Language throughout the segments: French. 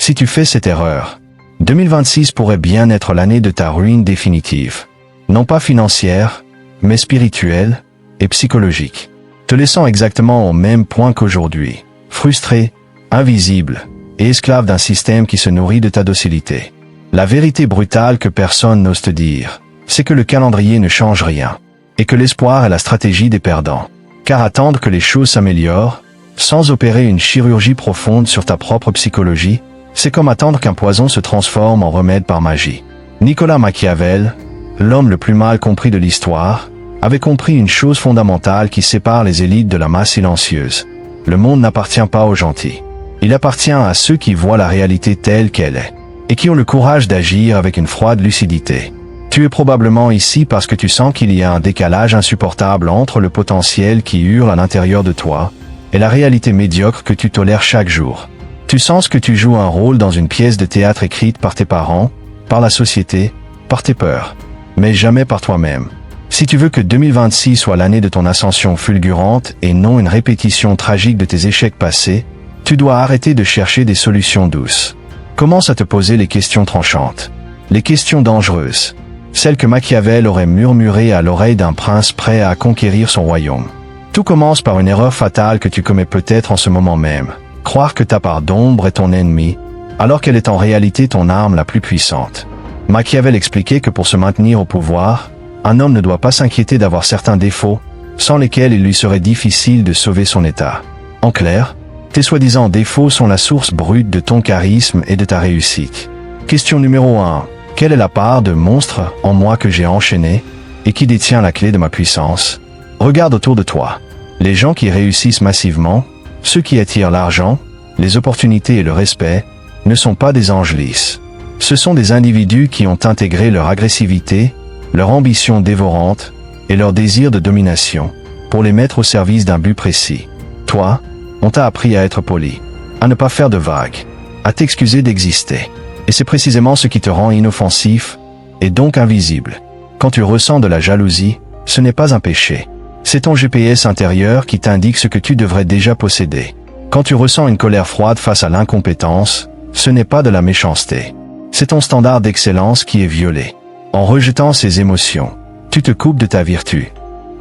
Si tu fais cette erreur, 2026 pourrait bien être l'année de ta ruine définitive. Non pas financière, mais spirituelle et psychologique. Te laissant exactement au même point qu'aujourd'hui, frustré, invisible et esclave d'un système qui se nourrit de ta docilité. La vérité brutale que personne n'ose te dire, c'est que le calendrier ne change rien, et que l'espoir est la stratégie des perdants. Car attendre que les choses s'améliorent, sans opérer une chirurgie profonde sur ta propre psychologie, c'est comme attendre qu'un poison se transforme en remède par magie. Nicolas Machiavel, l'homme le plus mal compris de l'histoire, avait compris une chose fondamentale qui sépare les élites de la masse silencieuse. Le monde n'appartient pas aux gentils. Il appartient à ceux qui voient la réalité telle qu'elle est, et qui ont le courage d'agir avec une froide lucidité. Tu es probablement ici parce que tu sens qu'il y a un décalage insupportable entre le potentiel qui hurle à l'intérieur de toi et la réalité médiocre que tu tolères chaque jour. Tu sens que tu joues un rôle dans une pièce de théâtre écrite par tes parents, par la société, par tes peurs, mais jamais par toi-même. Si tu veux que 2026 soit l'année de ton ascension fulgurante et non une répétition tragique de tes échecs passés, tu dois arrêter de chercher des solutions douces. Commence à te poser les questions tranchantes, les questions dangereuses, celles que Machiavel aurait murmurées à l'oreille d'un prince prêt à conquérir son royaume. Tout commence par une erreur fatale que tu commets peut-être en ce moment même. Croire que ta part d'ombre est ton ennemi, alors qu'elle est en réalité ton arme la plus puissante. Machiavel expliquait que pour se maintenir au pouvoir, un homme ne doit pas s'inquiéter d'avoir certains défauts, sans lesquels il lui serait difficile de sauver son état. En clair, tes soi-disant défauts sont la source brute de ton charisme et de ta réussite. Question numéro 1. Quelle est la part de monstre en moi que j'ai enchaîné et qui détient la clé de ma puissance? Regarde autour de toi. Les gens qui réussissent massivement, ceux qui attirent l'argent, les opportunités et le respect, ne sont pas des anges lisses. Ce sont des individus qui ont intégré leur agressivité, leur ambition dévorante et leur désir de domination pour les mettre au service d'un but précis. Toi, on t'a appris à être poli, à ne pas faire de vagues, à t'excuser d'exister. Et c'est précisément ce qui te rend inoffensif et donc invisible. Quand tu ressens de la jalousie, ce n'est pas un péché. C'est ton GPS intérieur qui t'indique ce que tu devrais déjà posséder. Quand tu ressens une colère froide face à l'incompétence, ce n'est pas de la méchanceté. C'est ton standard d'excellence qui est violé. En rejetant ces émotions, tu te coupes de ta vertu.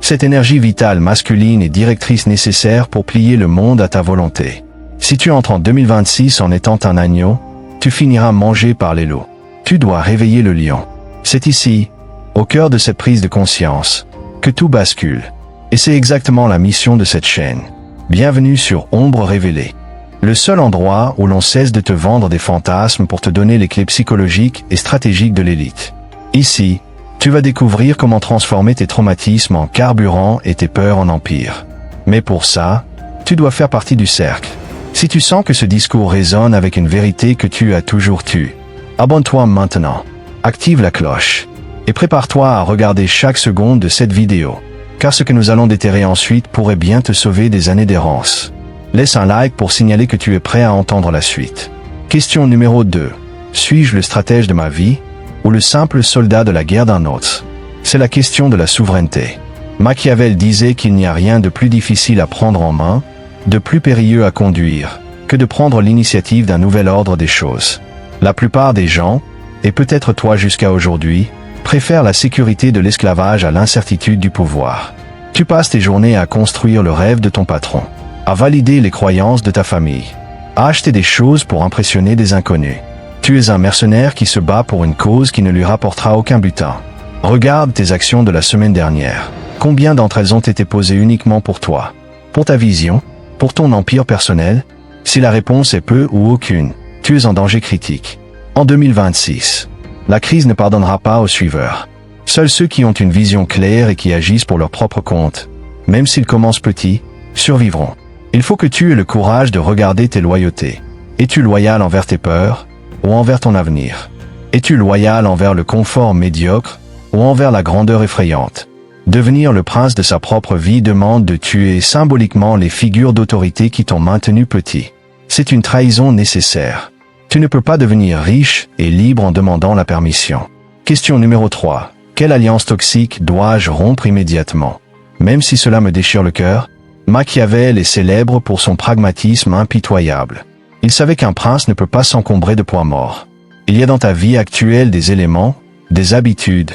Cette énergie vitale masculine est directrice nécessaire pour plier le monde à ta volonté. Si tu entres en 2026 en étant un agneau, tu finiras mangé par les loups. Tu dois réveiller le lion. C'est ici, au cœur de cette prise de conscience, que tout bascule. Et c'est exactement la mission de cette chaîne. Bienvenue sur Ombre Révélée. Le seul endroit où l'on cesse de te vendre des fantasmes pour te donner les clés psychologiques et stratégiques de l'élite. Ici, tu vas découvrir comment transformer tes traumatismes en carburant et tes peurs en empire. Mais pour ça, tu dois faire partie du cercle. Si tu sens que ce discours résonne avec une vérité que tu as toujours tue, abonne-toi maintenant, active la cloche, et prépare-toi à regarder chaque seconde de cette vidéo. Car ce que nous allons déterrer ensuite pourrait bien te sauver des années d'errance. Laisse un like pour signaler que tu es prêt à entendre la suite. Question numéro 2. Suis-je le stratège de ma vie ou le simple soldat de la guerre d'un autre? C'est la question de la souveraineté. Machiavel disait qu'il n'y a rien de plus difficile à prendre en main, de plus périlleux à conduire, que de prendre l'initiative d'un nouvel ordre des choses. La plupart des gens, et peut-être toi jusqu'à aujourd'hui, préfèrent la sécurité de l'esclavage à l'incertitude du pouvoir. Tu passes tes journées à construire le rêve de ton patron, à valider les croyances de ta famille, à acheter des choses pour impressionner des inconnus. Tu es un mercenaire qui se bat pour une cause qui ne lui rapportera aucun butin. Regarde tes actions de la semaine dernière. Combien d'entre elles ont été posées uniquement pour toi? Pour ta vision? Pour ton empire personnel? Si la réponse est peu ou aucune, tu es en danger critique. En 2026, la crise ne pardonnera pas aux suiveurs. Seuls ceux qui ont une vision claire et qui agissent pour leur propre compte, même s'ils commencent petits, survivront. Il faut que tu aies le courage de regarder tes loyautés. Es-tu loyal envers tes peurs ou envers ton avenir? Es-tu loyal envers le confort médiocre ou envers la grandeur effrayante? Devenir le prince de sa propre vie demande de tuer symboliquement les figures d'autorité qui t'ont maintenu petit. C'est une trahison nécessaire. Tu ne peux pas devenir riche et libre en demandant la permission. Question numéro 3. Quelle alliance toxique dois-je rompre immédiatement? Même si cela me déchire le cœur, Machiavel est célèbre pour son pragmatisme impitoyable. Il savait qu'un prince ne peut pas s'encombrer de poids mort. Il y a dans ta vie actuelle des éléments, des habitudes,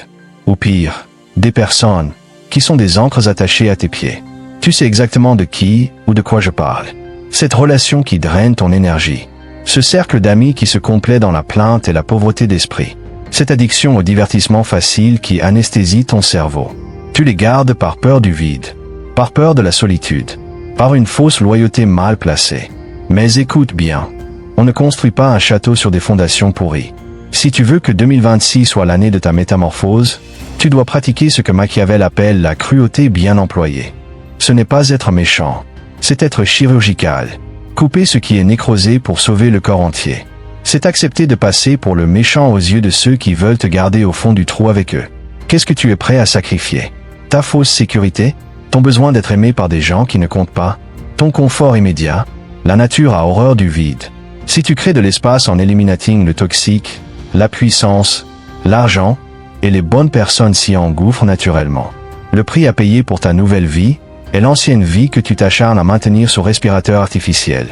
ou pire, des personnes, qui sont des ancres attachées à tes pieds. Tu sais exactement de qui ou de quoi je parle. Cette relation qui draine ton énergie. Ce cercle d'amis qui se complaît dans la plainte et la pauvreté d'esprit. Cette addiction au divertissement facile qui anesthésie ton cerveau. Tu les gardes par peur du vide, par peur de la solitude, par une fausse loyauté mal placée. Mais écoute bien, on ne construit pas un château sur des fondations pourries. Si tu veux que 2026 soit l'année de ta métamorphose, tu dois pratiquer ce que Machiavel appelle la cruauté bien employée. Ce n'est pas être méchant, c'est être chirurgical. Couper ce qui est nécrosé pour sauver le corps entier. C'est accepter de passer pour le méchant aux yeux de ceux qui veulent te garder au fond du trou avec eux. Qu'est-ce que tu es prêt à sacrifier? Ta fausse sécurité? Ton besoin d'être aimé par des gens qui ne comptent pas? Ton confort immédiat? La nature a horreur du vide. Si tu crées de l'espace en éliminating le toxique, la puissance, l'argent, et les bonnes personnes s'y engouffrent naturellement. Le prix à payer pour ta nouvelle vie est l'ancienne vie que tu t'acharnes à maintenir sous respirateur artificiel.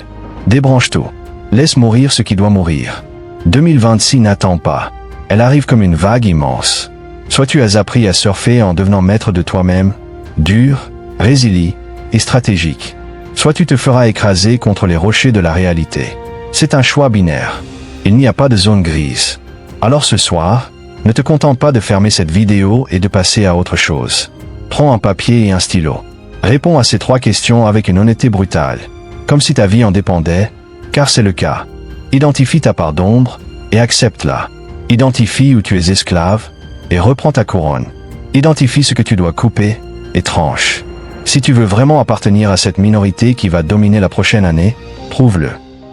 Débranche tout. Laisse mourir ce qui doit mourir. 2026 n'attend pas. Elle arrive comme une vague immense. Soit tu as appris à surfer en devenant maître de toi-même, dur, résilient et stratégique. Soit tu te feras écraser contre les rochers de la réalité. C'est un choix binaire. Il n'y a pas de zone grise. Alors ce soir, ne te contente pas de fermer cette vidéo et de passer à autre chose. Prends un papier et un stylo. Réponds à ces 3 questions avec une honnêteté brutale, comme si ta vie en dépendait, car c'est le cas. Identifie ta part d'ombre et accepte-la. Identifie où tu es esclave et reprends ta couronne. Identifie ce que tu dois couper et tranche. Si tu veux vraiment appartenir à cette minorité qui va dominer la prochaine année, prouve-le.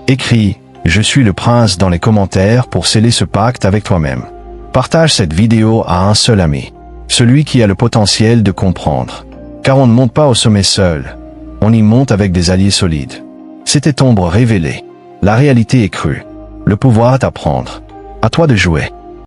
Écris « Je suis le prince » dans les commentaires pour sceller ce pacte avec toi-même. Partage cette vidéo à un seul ami, celui qui a le potentiel de comprendre. Car on ne monte pas au sommet seul, on y monte avec des alliés solides. C'était ombre révélée. La réalité est crue. Le pouvoir est à prendre. À toi de jouer.